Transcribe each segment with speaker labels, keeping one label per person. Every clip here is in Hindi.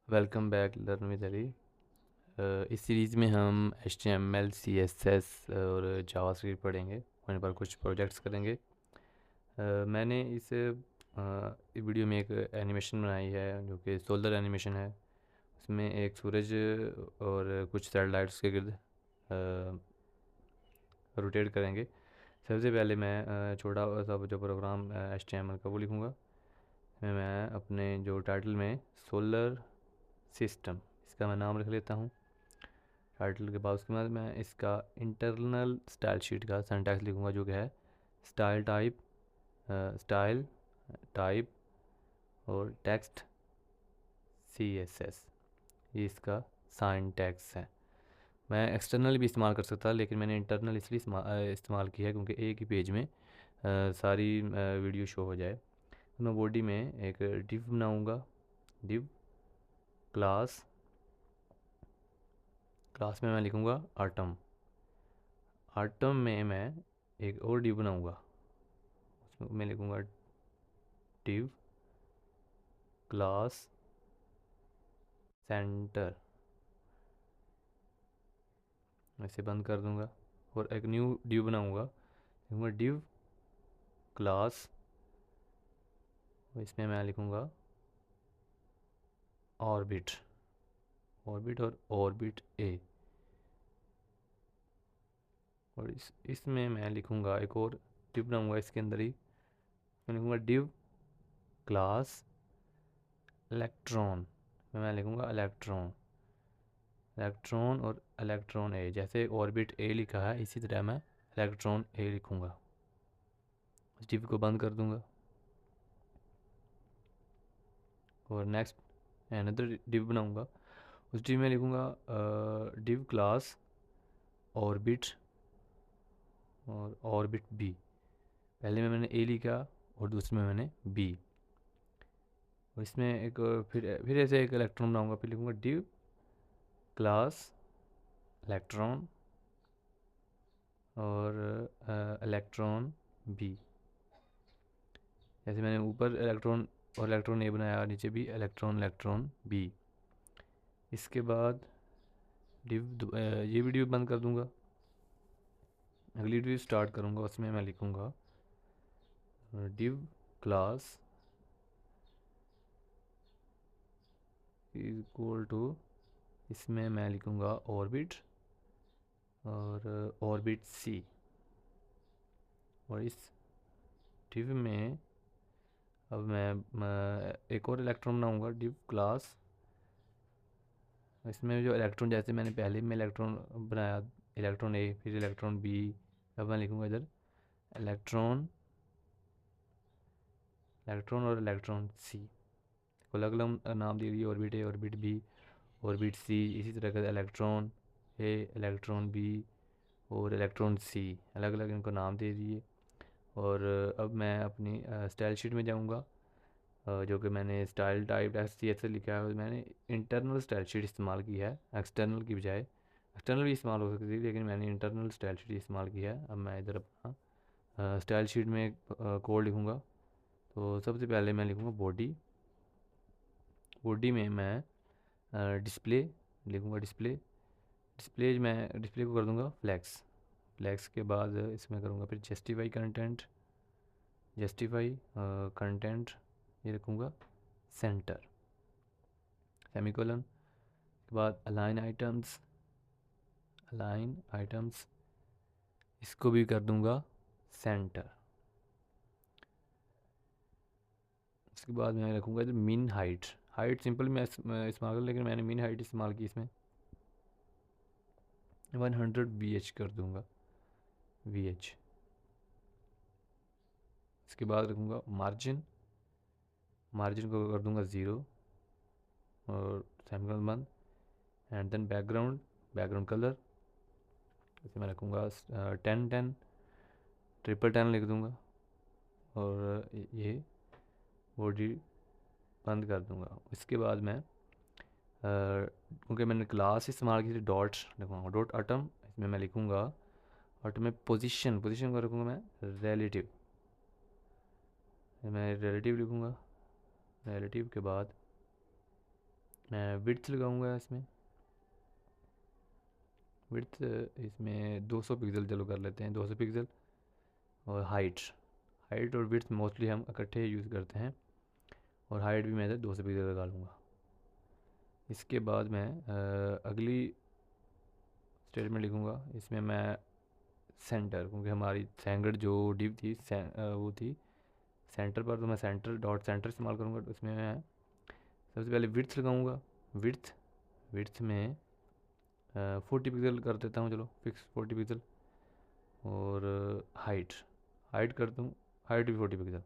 Speaker 1: Welcome back learn with Ali. इस सीरीज़ में हम HTML CSS और जावास्क्रिप्ट पढ़ेंगे और इन पर कुछ प्रोजेक्ट्स करेंगे। मैंने इस वीडियो में एक एनिमेशन बनाई है जो कि सोलर एनिमेशन है। उसमें एक सूरज और कुछ सैटेलाइट्स के गिर्द रोटेट करेंगे। सबसे पहले मैं छोटा सा जो प्रोग्राम HTML का वो लिखूँगा। इसमें मैं अपने जो टाइटल में सोलर सिस्टम इसका मैं नाम लिख लेता हूँ। टाइटल के बाद उसके बाद मैं इसका इंटरनल स्टाइल शीट का सिंटैक्स लिखूँगा जो कि है स्टाइल टाइप और टेक्स्ट CSS। ये इसका सिंटैक्स है। मैं एक्सटर्नल भी इस्तेमाल कर सकता लेकिन मैंने इंटरनल इसलिए इस्तेमाल किया है क्योंकि एक ही पेज में सारी वीडियो शो हो जाए। तो मैं बॉडी में एक डिव बनाऊँगा। डिव क्लास क्लास में मैं लिखूँगा आटम। आटम में मैं एक और डिव बनाऊँगा। उसमें मैं लिखूँगा डिव क्लास सेंटर। ऐसे बंद कर दूंगा और एक न्यू डिव बनाऊंगा। लिखूँगा डिव क्लास, इसमें मैं लिखूँगा ऑर्बिट और ऑर्बिट ए। और इसमें मैं लिखूँगा एक और डिव बनाऊंगा इसके अंदर ही। मैं लिखूँगा डिव क्लास इलेक्ट्रॉन। मैं लिखूँगा इलेक्ट्रॉन और इलेक्ट्रॉन ए। जैसे ऑर्बिट ए लिखा है इसी तरह मैं इलेक्ट्रॉन ए लिखूँगा। इस डिव को बंद कर दूँगा और नेक्स्ट अनदर डिव बनाऊँगा। उस डिव में लिखूँगा डिव क्लास ऑर्बिट और ऑर्बिट बी। पहले में मैंने ए लिखा और दूसरे में मैंने बी। और इसमें एक फिर ऐसे एक इलेक्ट्रॉन बनाऊंगा। फिर लिखूँगा डिव क्लास इलेक्ट्रॉन और इलेक्ट्रॉन बी। जैसे मैंने ऊपर इलेक्ट्रॉन और इलेक्ट्रॉन ए बनाया, नीचे भी इलेक्ट्रॉन बी। इसके बाद ये वीडियो बंद कर दूंगा। अगली वीडियो स्टार्ट करूंगा। उसमें मैं लिखूंगा डिव क्लास इक्वल टू, इसमें मैं लिखूंगा ऑर्बिट और ऑर्बिट सी। और इस डिव में अब मैं एक और इलेक्ट्रॉन बनाऊंगा डिव क्लास। इसमें जो इलेक्ट्रॉन, जैसे मैंने पहले में इलेक्ट्रॉन बनाया इलेक्ट्रॉन ए फिर इलेक्ट्रॉन बी, अब मैं लिखूंगा इधर इलेक्ट्रॉन और इलेक्ट्रॉन सी को अलग अलग नाम दे दिए। ऑर्बिट ए, ऑर्बिट बी, ऑर्बिट सी। इसी तरह का इलेक्ट्रॉन ए, इलेक्ट्रॉन बी और इलेक्ट्रॉन सी अलग अलग इनको नाम दे दिए। और अब मैं अपनी स्टाइल शीट में जाऊंगा। जो कि मैंने स्टाइल टाइप CSS लिखा है। मैंने इंटरनल स्टाइल शीट इस्तेमाल की है एक्सटर्नल की बजाय। एक्सटर्नल भी इस्तेमाल हो सकती थी लेकिन मैंने इंटरनल स्टाइल शीट इस्तेमाल की है। अब मैं इधर अपना स्टाइल शीट में एक कोड लिखूँगा। तो सबसे पहले मैं लिखूँगा बॉडी में मैं डिस्प्ले लिखूँगा। डिस्प्ले को कर दूँगा फ्लैक्स के बाद इसमें करूँगा फिर जस्टिफाई कंटेंट ये रखूँगा सेंटर, सेमीकोलन के बाद अलाइन आइटम्स इसको भी कर दूँगा सेंटर। उसके बाद मैं रखूँगा इधर मिन हाइट सिंपल मैं इस्तेमाल कर, लेकिन मैंने मिन हाइट इस्तेमाल की। इसमें 100 VH कर दूँगा VH। इसके बाद रखूँगा मार्जिन को कर दूँगा 0 और सेमीकोलन बंद। एंड देन बैकग्राउंड कलर इसे मैं रखूँगा 10 10 लिख दूँगा और ये बॉडी बंद कर दूँगा। इसके बाद मैं क्योंकि मैंने क्लास इस्तेमाल की थी डॉट लिखूँगा डॉट आटम। इसमें मैं लिखूँगा आटम में पोजीशन को रखूँगा मैं रिलेटिव लिखूँगा। रिलेटिव के बाद मैं विड्थ लगाऊंगा इसमें। विड्थ इसमें 200 पिक्सल चलो कर लेते हैं, 200 पिक्सल। और हाइट, हाइट और विड्थ मोस्टली हम इकट्ठे यूज़ करते हैं, और हाइट भी मैं 200 पिक्सल लगा लूँगा। इसके बाद मैं अगली स्टेटमेंट लिखूँगा। इसमें मैं सेंटर, क्योंकि हमारी सेंगर जो डिव थी वो थी सेंटर पर, तो मैं सेंटर डॉट सेंटर इस्तेमाल करूँगा। तो इसमें मैं सबसे पहले विड्थ लगाऊँगा। विड्थ विड्थ में 40 पिक्सल कर देता हूँ, चलो फिक्स 40 पिक्सल। और हाइट, हाइट कर दूँ, हाइट भी 40 पिक्सल।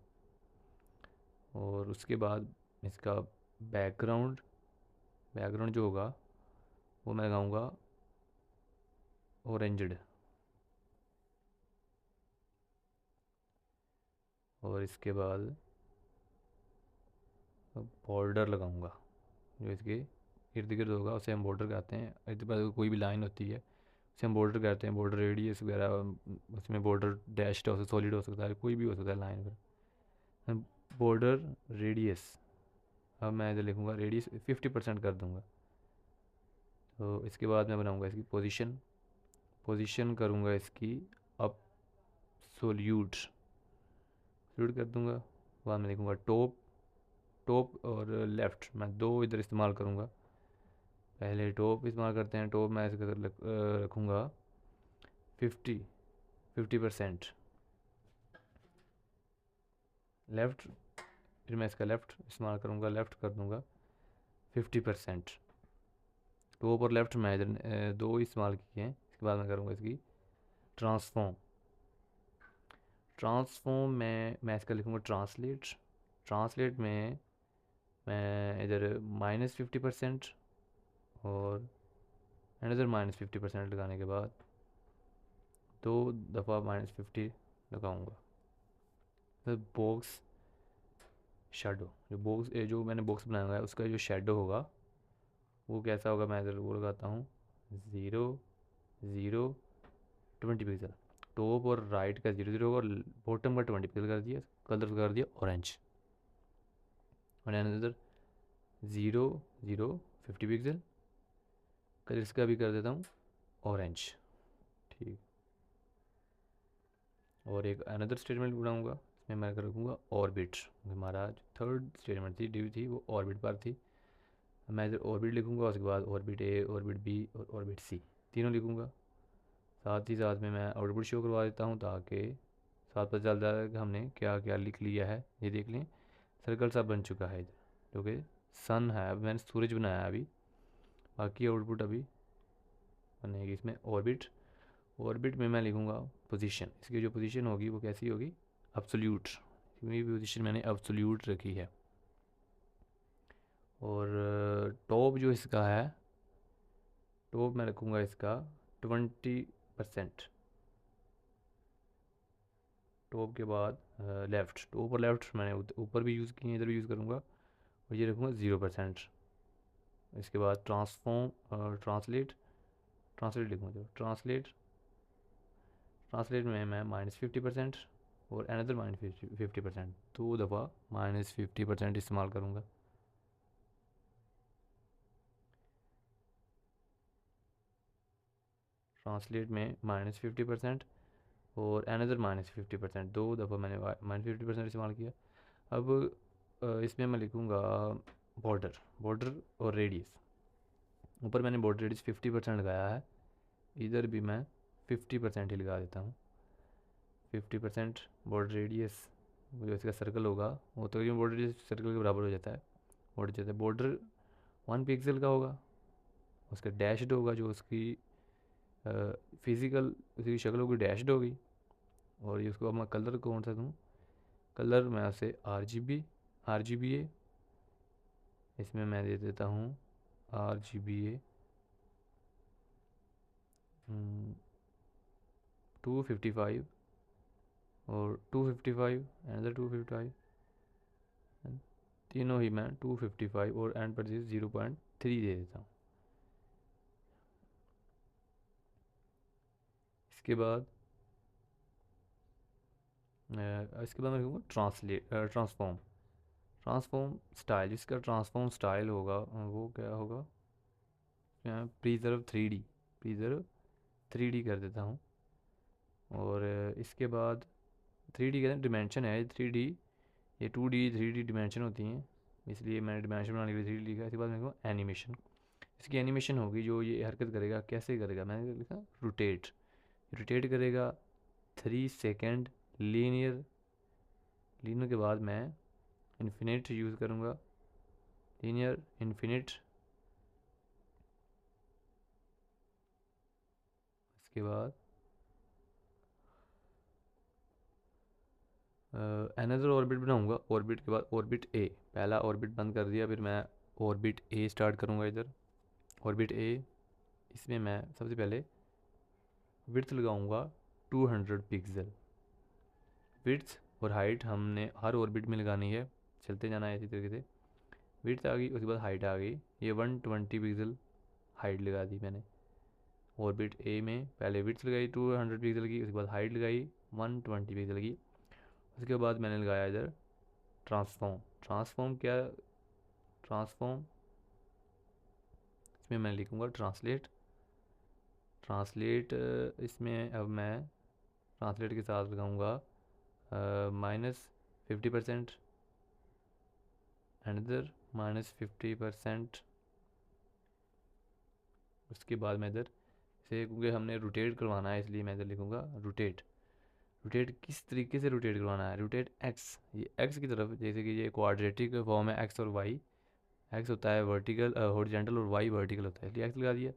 Speaker 1: और उसके बाद इसका बैकग्राउंड, बैकग्राउंड जो होगा वो मैं लगाऊँगा ऑरेंजड। और इसके बाद बॉर्डर लगाऊंगा, जो इसके इर्द गिर्द होगा उसे हम बॉर्डर कहते हैं। इर्द गिर्द कोई भी लाइन होती है उसे हम बॉर्डर कहते हैं। बॉर्डर रेडियस वगैरह, उसमें बॉर्डर डैश्ड हो सकता है, सॉलिड हो सकता है, कोई भी हो सकता है लाइन पर। बॉर्डर रेडियस, अब मैं इधर लिखूँगा रेडियस 50% कर दूँगा। तो इसके बाद मैं बनाऊँगा इसकी पोजीशन, पोजीशन करूँगा इसकी अप सोल्यूट, सोल्यूट कर दूँगा। बाद में लिखूँगा टॉप, टॉप और लेफ़्ट, मैं दो इधर इस्तेमाल करूँगा। पहले टॉप इस्तेमाल करते हैं। टॉप मैं इसका रखूँगा 50%। लेफ़्ट, फिर मैं इसका लेफ़्ट इस्तेमाल करूँगा, लेफ़्ट कर दूँगा 50%। टॉप और लेफ़्ट मैं इधर दो इस्तेमाल किए हैं। इसके बाद मैं करूँगा इसकी ट्रांसफॉर्म। ट्रांसफॉर्म में मैं इसका लिखूँगा ट्रांसलेट। ट्रांसलेट में मैं इधर -50% और इधर -50% लगाने के बाद दो दफ़ा -50 लगाऊंगा। फिर बॉक्स शेडो, जो बॉक्स जो मैंने बॉक्स बनाया हुआ है उसका जो शेडो होगा वो कैसा होगा, मैं इधर वो लगाता हूँ 0 0 20 पिक्सल। टॉप और राइट का 0 0 होगा और बॉटम का 20 पिक्सल कर दिया, कलर कर दिया ऑरेंज। और इधर 0 0 50 पिक्सल, कलर इसका भी कर देता हूँ ऑरेंज। ठीक। और एक अनदर स्टेटमेंट बनाऊँगा, इसमें मैं रखूँगा ऑर्बिट। हमारा जो थर्ड स्टेटमेंट थी डिव थी वो ऑर्बिट पर थी। मैं इधर ऑर्बिट लिखूँगा, उसके बाद ऑर्बिट ए, ऑर्बिट बी और ऑर्बिट सी तीनों लिखूँगा। साथ ही साथ में मैं आउटपुट शो करवा देता हूँ ताकि साथ पता चल जाए कि हमने क्या क्या लिख लिया है। ये देख लें सर्कल सा बन चुका है इधर, जो कि सन है। अभी मैंने सूरज बनाया है, अभी बाकी आउटपुट अभी बनेगी। इसमें ऑर्बिट, ऑर्बिट में मैं लिखूँगा पोजीशन। इसकी जो पोजीशन होगी वो कैसी होगी, अब्सोल्यूट। मेरी पोजीशन मैंने अब्सोल्यूट रखी है। और टॉप जो इसका है, टॉप मैं रखूँगा इसका 20%। टॉप के बाद लेफ़्ट, टॉप और लेफ़्ट मैंने ऊपर भी यूज़ किए हैं, इधर भी यूज़ करूँगा। और ये रखूँगा 0%। इसके बाद ट्रांसफॉर्म, ट्रांसलेट, ट्रांसलेट लिखूँगा जो ट्रांसलेट, ट्रांसलेट में मैं -50% और अनदर -50%, दो दफ़ा -50% इस्तेमाल करूँगा। ट्रांसलेट में -50% और अनदर -50%, दो दफ़ा मैंने -50% इस्तेमाल किया। अब इसमें मैं लिखूँगा बॉर्डर, बॉर्डर और रेडियस। ऊपर मैंने बॉर्डर रेडियस 50% लगाया है, इधर भी मैं 50% ही लगा देता हूँ। 50% बॉर्डर रेडियस, जो इसका सर्कल होगा वो तकरीबन बॉर्डर रेडियस सर्कल के बराबर हो जाता है। बॉर्डर जैसे बॉर्डर 1 पिक्सल का होगा, उसका डैश्ड होगा, जो उसकी फिज़िकल उसकी शक्ल होगी डैश्ड होगी। और ये उसको अब मैं कलर कौन सा दूँ, कलर मैं उसे RGBA, इसमें मैं दे देता हूँ RGBA 255 और 255 अनदर 255, तीनों ही मैं 255 और एंड पर 0.3 दे देता हूँ। इसके बाद मैं लिखूँगा ट्रांसफॉर्म। ट्रांसफॉर्म स्टाइल, इसका ट्रांसफॉर्म स्टाइल होगा वो क्या होगा, यहाँ प्रिजर्व 3D, प्रिजर्व 3D कर देता हूँ। और इसके बाद 3D का डिमेंशन है 3D, ये 2D 3D डिमेंशन होती हैं, इसलिए मैंने डिमेंशन बनाने के लिए 3D लिखा। इसके बाद मेरे को एनिमेशन, इसकी एनिमेशन होगी जो ये हरकत करेगा, कैसे करेगा, मैंने लिखा रोटेट, रोटेट करेगा 3 सेकेंड लीनियर, लीनियर के बाद मैं इन्फिनिट यूज़ करूँगा, लीनियर इन्फिनिट। इसके बाद अनदर ऑर्बिट बनाऊंगा, ऑर्बिट के बाद ऑर्बिट ए, पहला ऑर्बिट बंद कर दिया, फिर मैं ऑर्बिट ए स्टार्ट करूंगा। इधर ऑर्बिट ए, इसमें मैं सबसे पहले विड्थ लगाऊंगा 200 पिक्सल, विड्थ और हाइट हमने हर ऑर्बिट में लगानी है, चलते जाना है इसी तरीके से। विड्थ आ गई, उसके बाद हाइट आ गई, ये 120 पिक्सल हाइट लगा दी मैंने ऑर्बिट ए में। पहले विड्थ लगाई 200 पिक्सल की, उसके बाद हाइट लगाई 120 पिक्सल की। उसके बाद मैंने लगाया इधर ट्रांसफॉर्म, ट्रांसफॉर्म क्या, ट्रांसफॉर्म इसमें मैं लिखूँगा ट्रांसलेट, ट्रांसलेट इसमें अब मैं ट्रांसलेट के साथ लगाऊँगा -50%, अनदर -50%। उसके बाद मैं इधर से, क्योंकि हमने रोटेट करवाना है इसलिए मैं इधर लिखूँगा रोटेट, रोटेट किस तरीके से रोटेट करवाना है, रोटेट एक्स, ये एक्स की तरफ, जैसे कि ये क्वाड्रेटिक फॉर्म है एक्स और वाई, एक्स होता है वर्टिकल हॉरिजॉन्टल और वाई वर्टिकल होता है, इसलिए एक्स लगा दिया।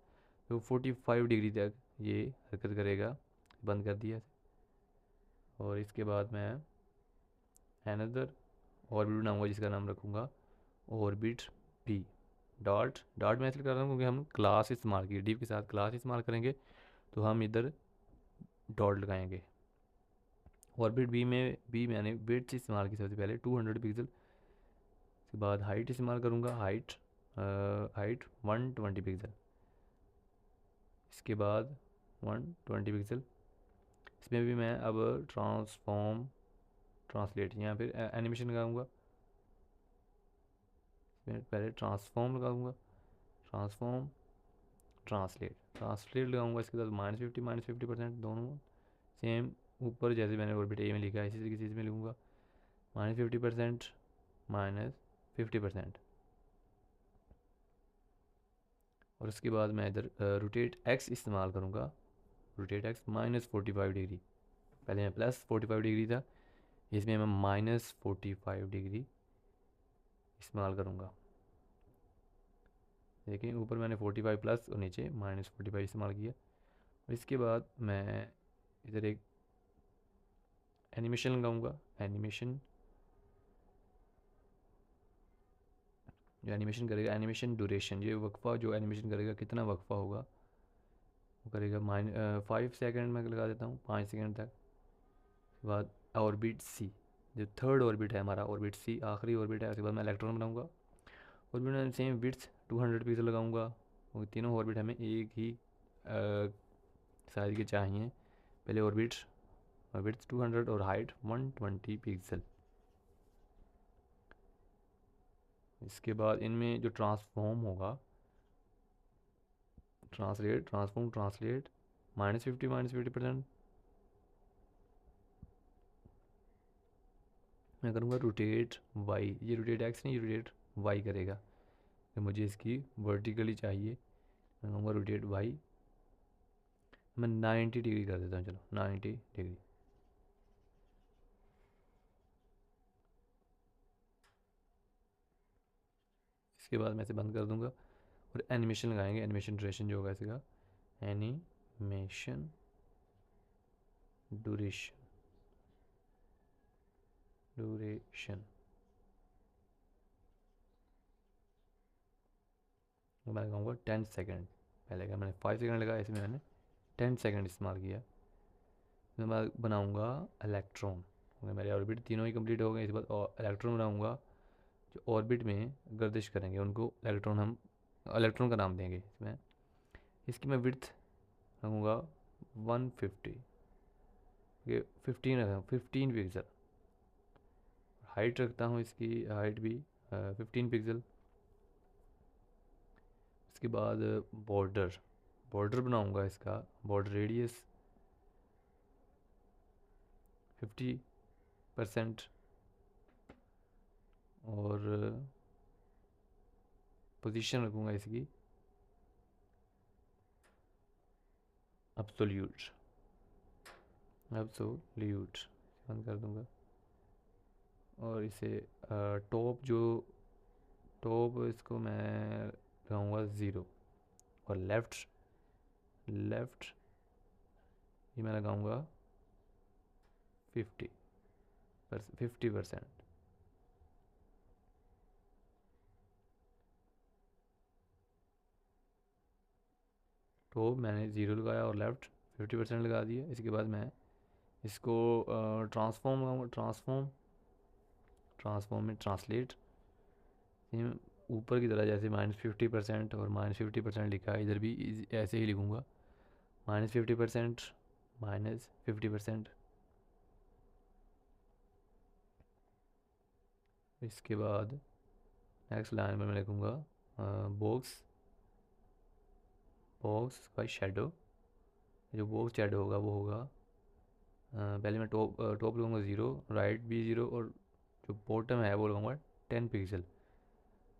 Speaker 1: तो 45 डिग्री तक ये हरकत करेगा, बंद कर दिया। और इसके बाद मैं अनदर ऑर्बिट बनाऊंगा जिसका नाम रखूँगा ऑर्बिट बी, डॉट, डॉट मैं इसलिए कर रहा हूँ क्योंकि हम क्लास इस्तेमाल की, डिव के साथ क्लास इस्तेमाल करेंगे तो हम इधर डॉट लगाएंगे। ऑर्बिट बी में बी मैंने विड्थ इस्तेमाल की सबसे पहले 200 पिक्सल, उसके बाद हाइट इस्तेमाल करूँगा, हाइट हाइट 120 पिक्सल, इसके बाद 120 पिक्सल। इसमें भी मैं अब ट्रांसफॉर्म ट्रांसलेट, यहाँ फिर एनिमेशन लगाऊंगा, इसमें पहले ट्रांसफॉर्म लगाऊंगा, ट्रांसफॉर्म ट्रांसलेट, ट्रांसलेट लगाऊंगा, इसके बाद -50% दोनों सेम, ऊपर जैसे मैंने ऑर्बिट ए में लिखा है इसी तरीके से इसमें लिखूँगा -50% -50%। और उसके बाद मैं इधर रोटेट एक्स इस्तेमाल करूँगा, रोटेट एक्स -45 डिग्री, पहले मैं +45 डिग्री था, इसमें मैं -45 डिग्री इस्तेमाल करूँगा। देखिए ऊपर मैंने 45 प्लस और नीचे -45 इस्तेमाल किया। और इसके बाद मैं इधर एक एनिमेशन लगाऊंगा, एनिमेशन, जो एनिमेशन करेगा, एनिमेशन ड्यूरेशन, ये वक्फ़ा जो एनिमेशन करेगा कितना वक्फ़ा होगा वो करेगा 5 सेकेंड में लगा देता हूँ, 5 सेकेंड तक। उसके बाद ऑर्बिट सी, जो थर्ड ऑर्बिट है हमारा, ऑर्बिट सी आखिरी ऑर्बिट है। उसके बाद मैं इलेक्ट्रॉन बनाऊँगा, ऑर्बिट में सेम विड्थ 200 पिक्सल लगाऊंगा, और तीनों ऑर्बिट हमें एक ही साइज़ के चाहिए। पहले ऑर्बिट विड्थ 200 और हाइट 120 पिक्सल। इसके बाद इनमें जो ट्रांसफॉर्म होगा, ट्रांसलेट ट्रांसफॉर्म ट्रांसलेट -50% मैं करूँगा रोटेट वाई, ये रोटेट एक्स नहीं, ये रोटेट वाई करेगा, तो मुझे इसकी वर्टिकली चाहिए, मैं कहूँगा रोटेट वाई, मैं 90 डिग्री कर देता हूँ, चलो 90 डिग्री। इसके बाद मैं इसे बंद कर दूँगा और एनिमेशन लगाएंगे, एनिमेशन ड्यूरेशन जो होगा इसका, एनिमेशन ड्यूरेशन, ड्यूरेशन मैं लगाऊंगा 10 सेकेंड, पहले का मैंने 5 सेकेंड लगाया, इसमें मैंने 10 सेकेंड इस्तेमाल किया। इसमें मैं बनाऊंगा इलेक्ट्रॉन, मेरे ऑर्बिट तीनों ही कंप्लीट हो गए। इसके बाद इलेक्ट्रॉन बनाऊंगा जो ऑर्बिट में गर्दिश करेंगे, उनको इलेक्ट्रॉन, हम इलेक्ट्रॉन का नाम देंगे इसमें। इसकी मैं विड्थ रखूँगा 150, ये 15 रखा 15 पिक्सल, हाइट रखता हूँ, इसकी हाइट भी 15 पिक्सल। इसके बाद बॉर्डर बनाऊंगा, इसका बॉर्डर रेडियस 50% और पोजीशन रखूँगा इसकी एब्सोल्यूट बंद कर दूँगा। और इसे टॉप इसको मैं लगाऊँगा 0 और लेफ़्ट ये मैं लगाऊँगा 50%। टॉप मैंने 0 लगाया और लेफ़्ट 50% लगा दिया। इसके बाद मैं इसको ट्रांसफॉर्म लगाऊँगा, ट्रांसफॉर्म में ट्रांसलेट ऊपर की तरह, जैसे -50% और -50% लिखा है, इधर भी ऐसे ही लिखूँगा -50% -50%। इसके बाद नेक्स्ट लाइन में मैं लिखूँगा बॉक्स का शेडो। जो बॉक्स शेडो होगा वो होगा पहले मैं टॉप लगाऊंगा 0, राइट भी 0 और जो बॉटम है वो लगाऊंगा 10 पिक्सल।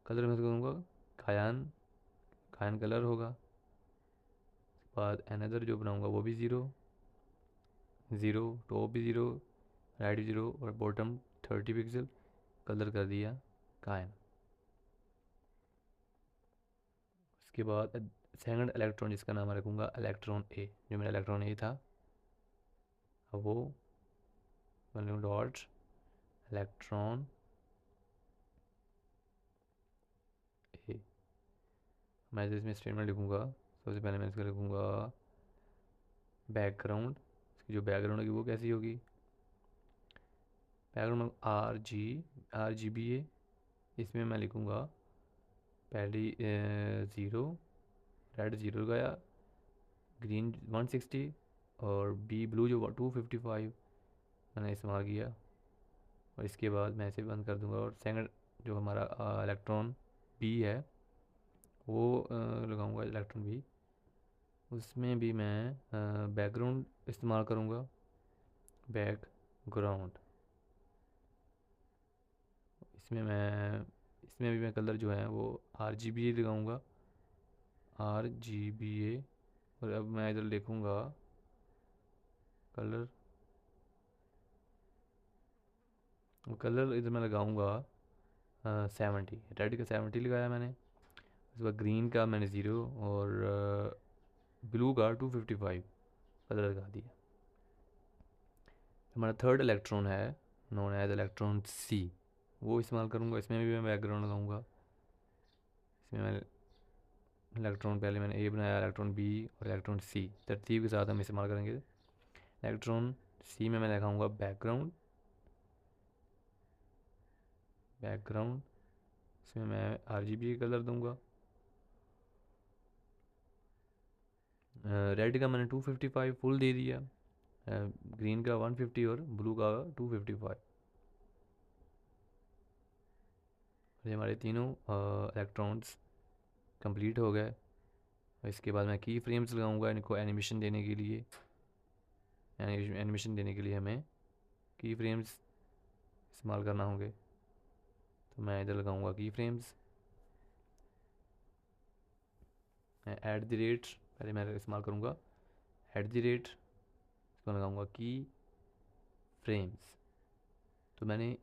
Speaker 1: कलर में करूँगा कायन कलर होगा। उसके बाद अनदर जो बनाऊंगा वो भी 0 टॉप भी 0, राइट भी 0 और बॉटम 30 पिक्सल, कलर कर दिया कायन। उसके बाद सेकंड इलेक्ट्रॉन जिसका नाम मैं रखूँगा इलेक्ट्रॉन ए, जो मेरा इलेक्ट्रॉन ए था, अब वो मैं डॉट इलेक्ट्रॉन ए। मैं इसमें स्टेटमेंट लिखूँगा, सबसे पहले मैं इसका लिखूँगा बैकग्राउंड। इसकी जो बैकग्राउंड होगी वो कैसी होगी, बैकग्राउंड RGB है। इसमें मैं लिखूँगा पहली 0, रेड 0 लगाया, ग्रीन 160 और ब्लू जो 255 मैंने इस्तेमाल किया। और इसके बाद मैं इसे बंद कर दूंगा और सेकंड जो हमारा इलेक्ट्रॉन बी है वो लगाऊंगा इलेक्ट्रॉन बी। उसमें भी मैं बैकग्राउंड इस्तेमाल करूंगा, बैकग्राउंड। इसमें भी मैं कलर जो है वो RGBA लगाऊंगा, RGBA। और अब मैं इधर लिखूंगा कलर इधर मैं लगाऊंगा 70, रेड का 70 लगाया मैंने। उसके बाद ग्रीन का मैंने 0 और ब्लू का 255 कलर लगा दिया। हमारा थर्ड इलेक्ट्रॉन है नोन एज इलेक्ट्रॉन C, वो इस्तेमाल करूँगा। इसमें भी मैं बैकग्राउंड लगाऊंगा। इसमें मैं इलेक्ट्रॉन पहले मैंने A बनाया, इलेक्ट्रॉन B और इलेक्ट्रॉन C तरतीब के साथ हम इस्तेमाल करेंगे। इलेक्ट्रॉन C में मैं दिखाऊंगा बैकग्राउंड। इसमें मैं RGB कलर दूंगा। रेड का मैंने 255 फुल दे दिया, ग्रीन का 150 और ब्लू का 255। ये हमारे तीनों इलेक्ट्रॉन्स कंप्लीट हो गए। इसके बाद मैं की फ्रेम्स लगाऊंगा इनको एनिमेशन देने के लिए। हमें की फ्रेम्स इस्तेमाल करना होंगे, तो मैं इधर लगाऊंगा की फ्रेम्स। @ पहले मैं इस्तेमाल करूँगा @ इसको लगाऊंगा की फ्रेम्स। तो मैंने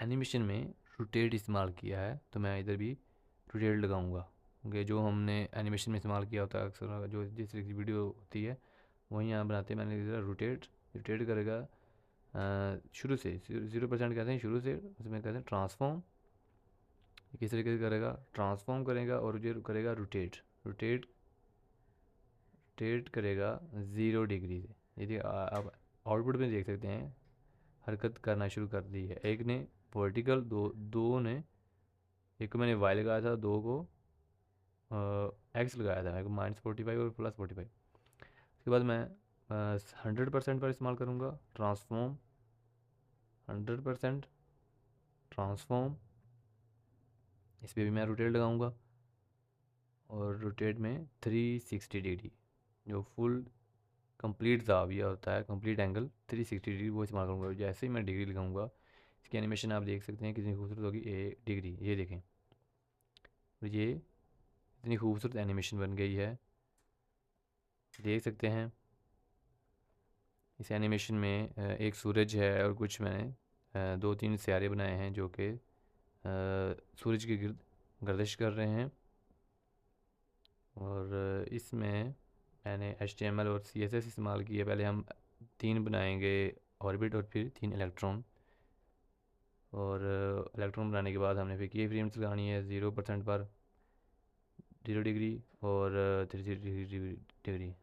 Speaker 1: एनिमेशन में रोटेट इस्तेमाल किया है, तो मैं इधर भी रोटेट लगाऊंगा, क्योंकि जो हमने एनिमेशन में इस्तेमाल किया होता है अक्सर, जो जिस तरह की वीडियो होती है वहीं यहाँ बनाते हैं। मैंने इधर रोटेट करेगा शुरू से 0% कहते हैं शुरू से, उसमें कहते हैं ट्रांसफॉर्म। किस तरीके से करेगा, ट्रांसफॉर्म करेगा और जो करेगा रोटेट करेगा 0 डिग्री से। यदि आप आउटपुट में देख सकते हैं हरकत करना शुरू कर दी है। एक ने वर्टिकल, दो ने, एक को मैंने वाई लगाया था, दो को एक्स लगाया था, -45 और +45। उसके बाद मैं 100% पर इस्तेमाल करूँगा ट्रांसफॉर्म 100%। ट्रांसफॉर्म, इस पर भी मैं रोटेट लगाऊंगा और रोटेट में 360 डिग्री, जो फुल कंप्लीट ज़ाविया होता है, कंप्लीट एंगल 360 डिग्री वो इस्तेमाल करूँगा। जैसे ही मैं डिग्री लगाऊंगा, इसकी एनिमेशन आप देख सकते हैं कितनी खूबसूरत होगी। ए डिग्री, ये देखें, और ये इतनी खूबसूरत एनिमेशन बन गई है, देख सकते हैं। इस एनिमेशन में एक सूरज है और कुछ मैंने 2-3 सियारे बनाए हैं जो कि सूरज के गिर्द गर्दिश कर रहे हैं। और इसमें मैंने HTML और CSS इस्तेमाल किया। पहले हम 3 बनाएंगे ऑर्बिट और फिर 3 इलेक्ट्रॉन, और इलेक्ट्रॉन बनाने के बाद हमने फिर की फ्रेम्स लगानी है 0% पर 0 डिग्री और 360 डिग्री।